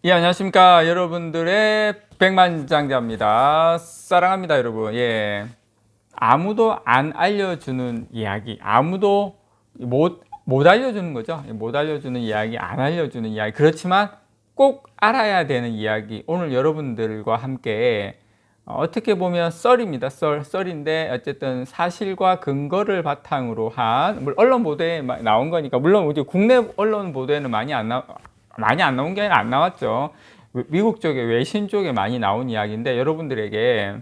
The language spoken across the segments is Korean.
예, 안녕하십니까. 여러분들의 백만장자입니다. 사랑합니다, 여러분. 예. 아무도 안 알려주는 이야기. 아무도 못 알려주는 거죠. 못 알려주는 이야기, 안 알려주는 이야기. 그렇지만 꼭 알아야 되는 이야기. 오늘 여러분들과 함께 어떻게 보면 썰입니다. 썰인데 어쨌든 사실과 근거를 바탕으로 한 언론 보도에 나온 거니까, 물론 우리 국내 언론 보도에는 많이 안 나온 게 아니라 안 나왔죠. 미국 쪽에 외신 쪽에 많이 나온 이야기인데, 여러분들에게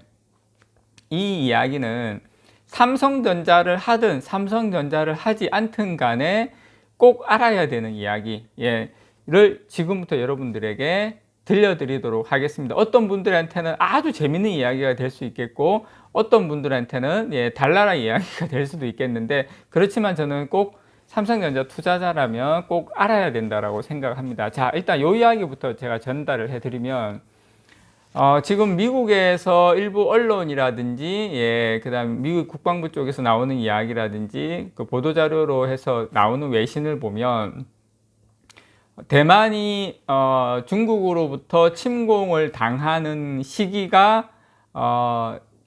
이 이야기는 삼성전자를 하든 삼성전자를 하지 않든 간에 꼭 알아야 되는 이야기를 지금부터 여러분들에게 들려드리도록 하겠습니다. 어떤 분들한테는 아주 재밌는 이야기가 될 수 있겠고, 어떤 분들한테는 달나라 이야기가 될 수도 있겠는데, 그렇지만 저는 꼭 삼성전자 투자자라면 꼭 알아야 된다고 생각합니다. 자, 일단 이 이야기부터 제가 전달을 해드리면, 지금 미국에서 일부 언론이라든지, 그 다음 미국 국방부 쪽에서 나오는 이야기라든지, 그 보도자료로 해서 나오는 외신을 보면, 대만이 중국으로부터 침공을 당하는 시기가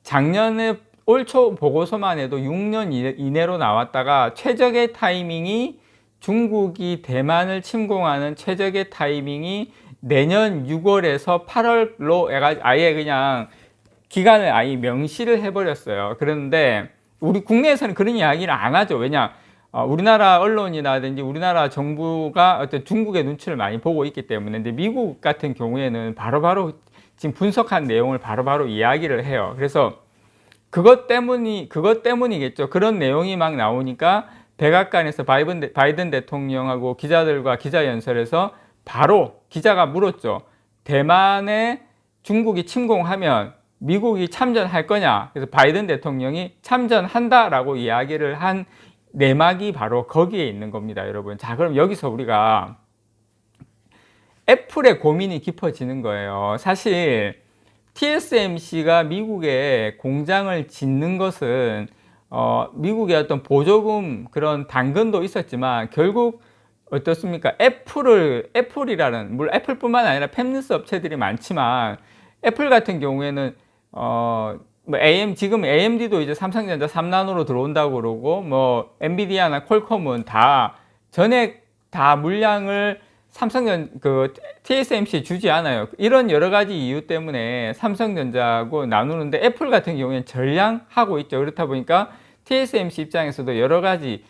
작년에 올 초 보고서만 해도 6년 이내로 나왔다가, 최적의 타이밍이 중국이 대만을 침공하는 최적의 타이밍이 내년 6월에서 8월로 아예 그냥 기간을 아예 명시를 해버렸어요. 그런데 우리 국내에서는 그런 이야기를 안 하죠. 왜냐? 우리나라 언론이라든지 우리나라 정부가 어떤 중국의 눈치를 많이 보고 있기 때문에. 근데 미국 같은 경우에는 바로바로 지금 분석한 내용을 바로바로 이야기를 해요. 그래서 그것 때문이겠죠. 그런 내용이 막 나오니까 백악관에서 바이든 대통령하고 기자들과 기자연설에서 바로 기자가 물었죠. 대만에 중국이 침공하면 미국이 참전할 거냐? 그래서 바이든 대통령이 참전한다라고 이야기를 한 내막이 바로 거기에 있는 겁니다, 여러분. 자, 그럼 여기서 우리가 애플의 고민이 깊어지는 거예요. 사실 TSMC가 미국에 공장을 짓는 것은 미국의 어떤 보조금 그런 당근도 있었지만, 결국 어떻습니까? 애플이라는, 물론 애플뿐만 아니라 팹리스 업체들이 많지만, 애플 같은 경우에는 지금 AMD도 이제 삼성전자 3나노로 들어온다고 그러고, 뭐 엔비디아나 퀄컴은 다 전액 다 물량을 TSMC에 주지 않아요. 이런 여러 가지 이유 때문에 삼성전자하고 나누는데, 애플 같은 경우에는 전량하고 있죠. 그렇다 보니까 TSMC 입장에서도 여러 가지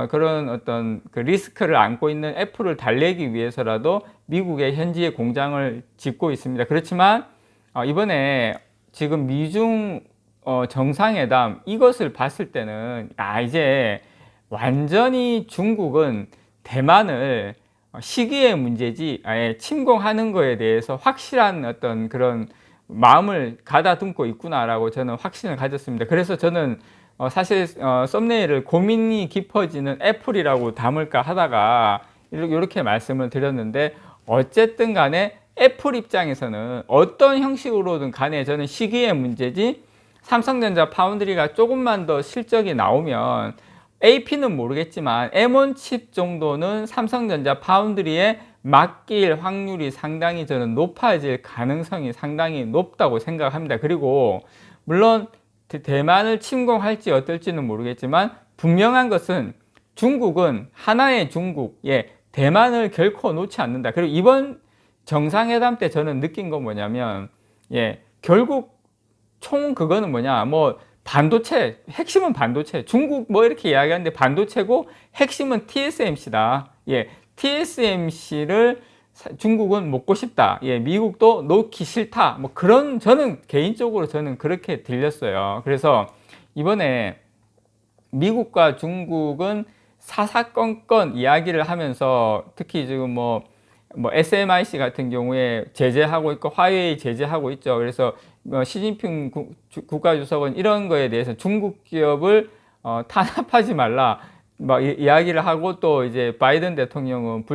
그런 어떤 그 리스크를 안고 있는 애플을 달래기 위해서라도 미국에 현지에 공장을 짓고 있습니다. 그렇지만 이번에 지금 미중 정상회담 이것을 봤을 때는 이제 완전히 중국은 대만을 시기의 문제지 아예 침공하는 거에 대해서 확실한 어떤 그런 마음을 가다듬고 있구나라고 저는 확신을 가졌습니다. 그래서 저는 사실 썸네일을 고민이 깊어지는 애플이라고 담을까 하다가 이렇게 말씀을 드렸는데, 어쨌든 간에 애플 입장에서는 어떤 형식으로든 간에 저는 시기의 문제지, 삼성전자 파운드리가 조금만 더 실적이 나오면 AP는 모르겠지만 M1 칩 정도는 삼성전자 파운드리에 맡길 확률이 상당히 저는 높아질 가능성이 상당히 높다고 생각합니다. 그리고 물론 대만을 침공할지 어떨지는 모르겠지만, 분명한 것은 중국은 하나의 중국, 대만을 결코 놓지 않는다. 그리고 이번 정상회담 때 저는 느낀 건 뭐냐면, 결국 총 그거는 뭐냐, 뭐 반도체, 핵심은 반도체, 중국 뭐 이렇게 이야기하는데 반도체고 핵심은 TSMC다. TSMC를 중국은 먹고 싶다. 미국도 놓기 싫다. 뭐 그런, 저는 개인적으로 저는 그렇게 들렸어요. 그래서 이번에 미국과 중국은 사사건건 이야기를 하면서, 특히 지금 뭐 SMIC 같은 경우에 제재하고 있고 화웨이 제재하고 있죠. 그래서 시진핑 국가주석은 이런 거에 대해서 중국 기업을 탄압하지 말라 막 이야기를 하고, 또 이제 바이든 대통령은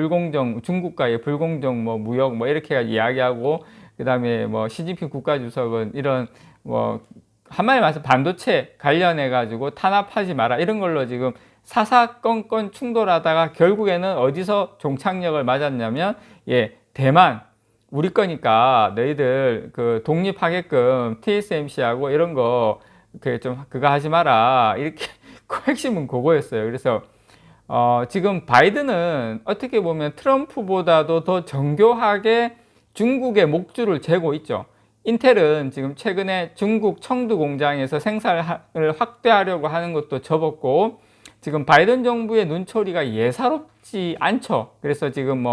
중국과의 불공정 뭐 무역 뭐 이렇게 이야기하고, 그 다음에 뭐 시진핑 국가주석은 이런 뭐 한마디 말해서 반도체 관련해 가지고 탄압하지 마라 이런 걸로 지금 사사건건 충돌하다가 결국에는 어디서 종착역을 맞았냐면, 대만 우리 거니까 너희들 그 독립하게끔 TSMC하고 이런 거 그거 하지 마라. 이렇게 그 핵심은 그거였어요. 그래서 지금 바이든은 어떻게 보면 트럼프보다도 더 정교하게 중국의 목줄을 재고 있죠. 인텔은 지금 최근에 중국 청두 공장에서 생산을 확대하려고 하는 것도 접었고, 지금 바이든 정부의 눈초리가 예사롭지 않죠. 그래서 지금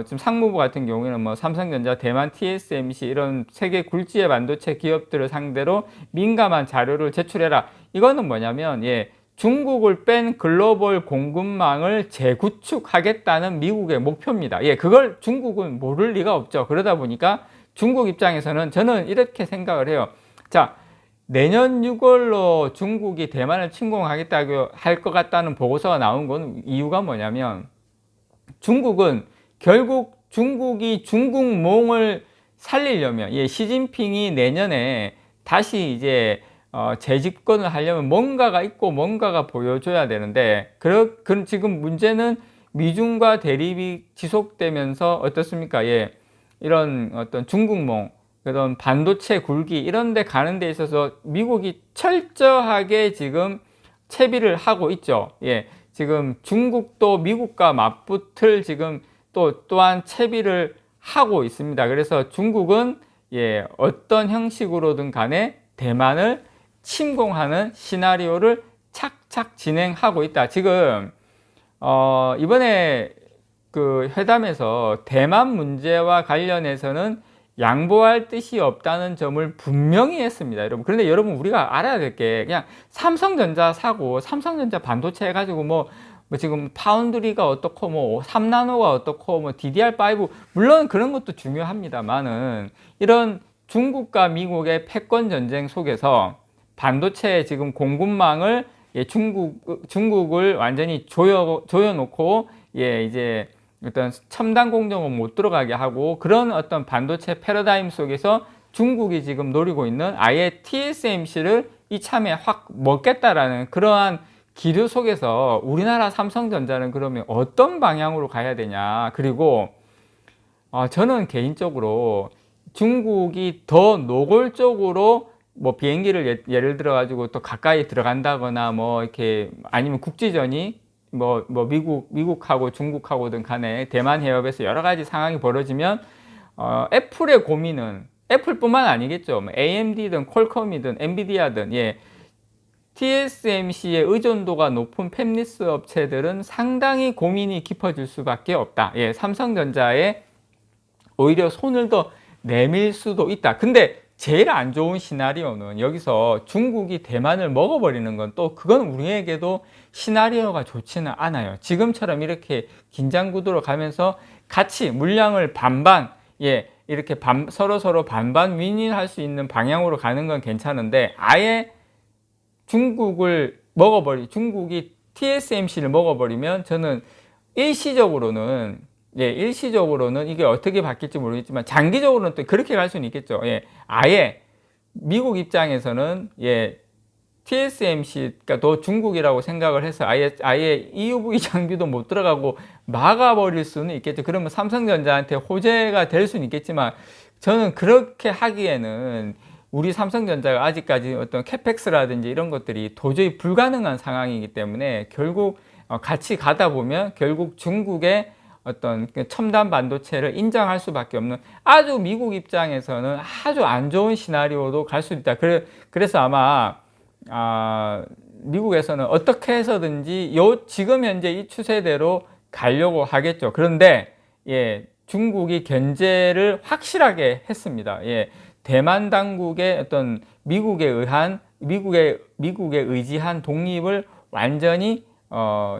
지금 상무부 같은 경우에는 삼성전자, 대만 TSMC 이런 세계 굴지의 반도체 기업들을 상대로 민감한 자료를 제출해라. 이거는 뭐냐면, 중국을 뺀 글로벌 공급망을 재구축하겠다는 미국의 목표입니다. 그걸 중국은 모를 리가 없죠. 그러다 보니까 중국 입장에서는 저는 이렇게 생각을 해요. 자, 내년 6월로 중국이 대만을 침공하겠다고 할 것 같다는 보고서가 나온 건 이유가 뭐냐면, 중국은 결국 중국이 중국몽을 살리려면, 시진핑이 내년에 다시 이제 재집권을 하려면 뭔가가 있고 뭔가가 보여줘야 되는데, 지금 문제는 미중과 대립이 지속되면서 어떻습니까? 이런 어떤 중국몽, 그런 반도체 굴기 이런 데 가는 데 있어서 미국이 철저하게 지금 채비를 하고 있죠. 지금 중국도 미국과 맞붙을 지금 또한 채비를 하고 있습니다. 그래서 중국은 어떤 형식으로든 간에 대만을 침공하는 시나리오를 착착 진행하고 있다. 지금 이번에 그 회담에서 대만 문제와 관련해서는 양보할 뜻이 없다는 점을 분명히 했습니다, 여러분. 그런데 여러분, 우리가 알아야 될 게, 그냥 삼성전자 사고 삼성전자 반도체 해가지고 지금 파운드리가 어떻고 3나노가 어떻고 DDR5 물론 그런 것도 중요합니다만은, 이런 중국과 미국의 패권 전쟁 속에서 반도체 지금 공급망을 중국을 완전히 조여놓고 이제 어떤 첨단 공정은 못 들어가게 하고, 그런 어떤 반도체 패러다임 속에서 중국이 지금 노리고 있는 아예 TSMC를 이참에 확 먹겠다라는 그러한 기류 속에서 우리나라 삼성전자는 그러면 어떤 방향으로 가야 되냐. 그리고 저는 개인적으로 중국이 더 노골적으로 비행기를 예를 들어 가지고 또 가까이 들어간다거나 이렇게, 아니면 국지전이 미국하고 중국하고든 간에 대만 해협에서 여러 가지 상황이 벌어지면, 애플의 고민은, 애플뿐만 아니겠죠. AMD든 퀄컴이든 엔비디아든, TSMC의 의존도가 높은 팹리스 업체들은 상당히 고민이 깊어질 수밖에 없다. 삼성전자에 오히려 손을 더 내밀 수도 있다. 근데 제일 안 좋은 시나리오는, 여기서 중국이 대만을 먹어버리는 건 또 그건 우리에게도 시나리오가 좋지는 않아요. 지금처럼 이렇게 긴장 구도로 가면서 같이 물량을 반반, 이렇게 서로 반반 윈윈할 수 있는 방향으로 가는 건 괜찮은데, 아예 중국이 TSMC를 먹어버리면, 저는 일시적으로는 이게 어떻게 바뀔지 모르겠지만 장기적으로는 또 그렇게 갈 수는 있겠죠. 아예 미국 입장에서는 TSMC가 더 중국이라고 생각을 해서 아예 EUV 장비도 못 들어가고 막아버릴 수는 있겠죠. 그러면 삼성전자한테 호재가 될 수는 있겠지만, 저는 그렇게 하기에는 우리 삼성전자가 아직까지 어떤 캐펙스라든지 이런 것들이 도저히 불가능한 상황이기 때문에, 결국 같이 가다 보면 결국 중국의 어떤 첨단 반도체를 인정할 수밖에 없는, 아주 미국 입장에서는 아주 안 좋은 시나리오도 갈 수 있다. 그래서 아마 미국에서는 어떻게 해서든지 지금 현재 이 추세대로 가려고 하겠죠. 그런데 중국이 견제를 확실하게 했습니다. 대만 당국의 어떤 미국에 의지한 독립을 완전히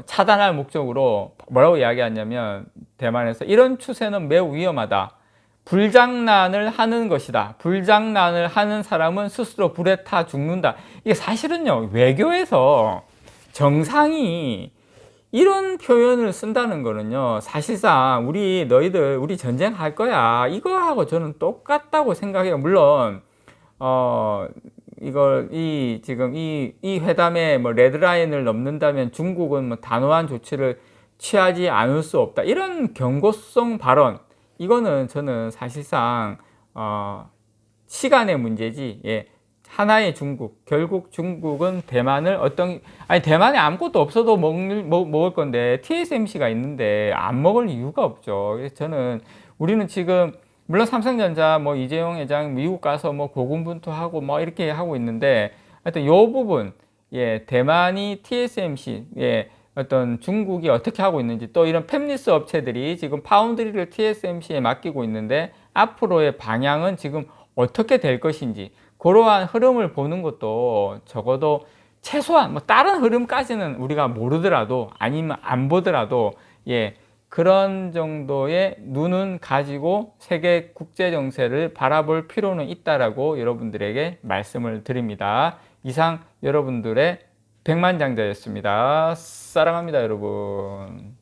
차단할 목적으로 뭐라고 이야기하냐면, 대만에서 이런 추세는 매우 위험하다. 불장난을 하는 것이다. 불장난을 하는 사람은 스스로 불에 타 죽는다. 이게 사실은요, 외교에서 정상이 이런 표현을 쓴다는 거는요, 사실상 너희들 우리 전쟁할 거야, 이거하고 저는 똑같다고 생각해요. 물론 지금 이 회담에 레드라인을 넘는다면 중국은 단호한 조치를 취하지 않을 수 없다, 이런 경고성 발언, 이거는 저는 사실상 시간의 문제지. 예. 하나의 중국, 결국 중국은 대만을 아니 대만에 아무것도 없어도 먹을 건데 TSMC가 있는데 안 먹을 이유가 없죠. 그래서 저는 우리는 지금 물론 삼성전자 뭐 이재용 회장 미국 가서 뭐 고군분투하고 뭐 이렇게 하고 있는데 하여튼 요 부분, 예, 대만이 TSMC, 예, 어떤 중국이 어떻게 하고 있는지, 또 이런 팹리스 업체들이 지금 파운드리를 TSMC에 맡기고 있는데 앞으로의 방향은 지금 어떻게 될 것인지, 그러한 흐름을 보는 것도 적어도 최소한 뭐 다른 흐름까지는 우리가 모르더라도 아니면 안 보더라도, 예, 그런 정도의 눈은 가지고 세계 국제 정세를 바라볼 필요는 있다라고 여러분들에게 말씀을 드립니다. 이상 여러분들의 백만장자였습니다. 사랑합니다, 여러분.